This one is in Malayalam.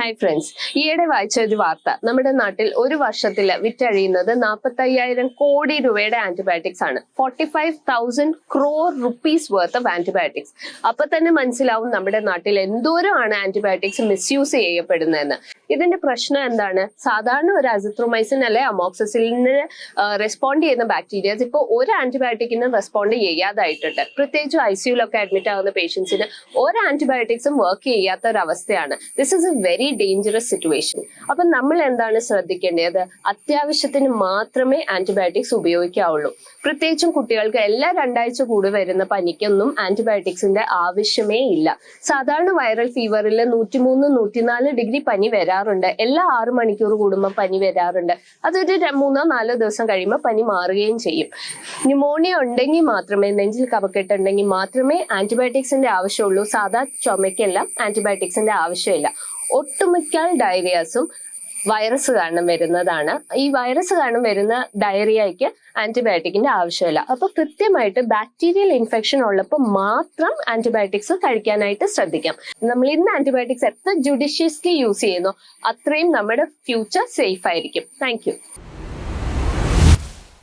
ഹായ് ഫ്രണ്ട്സ്, ഈയിടെ വായിച്ച ഒരു വാർത്ത. നമ്മുടെ നാട്ടിൽ ഒരു വർഷത്തിൽ വിറ്റഴിയുന്നത് 45,000 കോടി രൂപയുടെ ആന്റിബയോട്ടിക്സ് ആണ്. 45,000 crore rupees worth of antibiotics. അപ്പൊ തന്നെ മനസ്സിലാവും നമ്മുടെ നാട്ടിൽ എന്തോരമാണ് ആന്റിബയോട്ടിക്സ് മിസ്യൂസ് ചെയ്യപ്പെടുന്നതെന്ന്. ഇതിന്റെ പ്രശ്നം എന്താണ്? സാധാരണ ഒരു അസിത്രോമൈസിൻ അല്ലെ അമോക്സിസിലിന് റെസ്പോണ്ട് ചെയ്യുന്ന ബാക്ടീരിയസ് ഇപ്പോൾ ഒരു ആന്റിബയോട്ടിക്കിന് റെസ്പോണ്ട് ചെയ്യാതായിട്ടുണ്ട്. പ്രത്യേകിച്ച് ICUലൊക്കെ അഡ്മിറ്റ് ആവുന്ന പേഷ്യൻസിന് ഒരു ആന്റിബയോട്ടിക്സും വർക്ക് ചെയ്യാത്ത ഒരു അവസ്ഥയാണ്. This is A very dangerous situation. അപ്പൊ നമ്മൾ എന്താണ് ശ്രദ്ധിക്കേണ്ടത്? അത്യാവശ്യത്തിന് മാത്രമേ ആന്റിബയോട്ടിക്സ് ഉപയോഗിക്കാവുള്ളൂ. പ്രത്യേകിച്ചും കുട്ടികൾക്ക് എല്ലാ 2 ആഴ്ച കൂടി വരുന്ന പനിക്കൊന്നും ആന്റിബയോട്ടിക്സിന്റെ ആവശ്യമേ ഇല്ല. സാധാരണ വൈറൽ ഫീവറിൽ 103-104 ഡിഗ്രി പനി വരാറുണ്ട്. എല്ലാ 6 മണിക്കൂർ കൂടുമ്പോൾ പനി വരാറുണ്ട്. അതൊരു 3-4 ദിവസം കഴിയുമ്പോൾ പനി മാറുകയും ചെയ്യും. ന്യൂമോണിയ ഉണ്ടെങ്കിൽ മാത്രമേ, നെഞ്ചിൽ കഫക്കെട്ട് ഉണ്ടെങ്കിൽ മാത്രമേ ആന്റിബയോട്ടിക്സിന്റെ ആവശ്യമുള്ളൂ. സാധാ ചുമയ്ക്കെല്ലാം ആന്റിബയോട്ടിക്സിന്റെ ആവശ്യമില്ല. ഒട്ടുമിക്ക ഡയറിയാസും വൈറസ് കാരണം വരുന്നതാണ്. ഈ വൈറസ് കാരണം വരുന്ന ഡയറിയയ്ക്ക് ആന്റിബയോട്ടിക്കിന്റെ ആവശ്യമില്ല. അപ്പൊ കൃത്യമായിട്ട് ബാക്ടീരിയൽ ഇൻഫെക്ഷൻ ഉള്ളപ്പോൾ മാത്രം ആന്റിബയോട്ടിക്സ് കഴിക്കാനായിട്ട് ശ്രദ്ധിക്കാം. നമ്മൾ ഇന്ന് ആന്റിബയോട്ടിക്സ് എത്ര ജുഡീഷ്യസ്ലി യൂസ് ചെയ്യുന്നോ അത്രയും നമ്മുടെ ഫ്യൂച്ചർ സേഫ് ആയിരിക്കും. താങ്ക്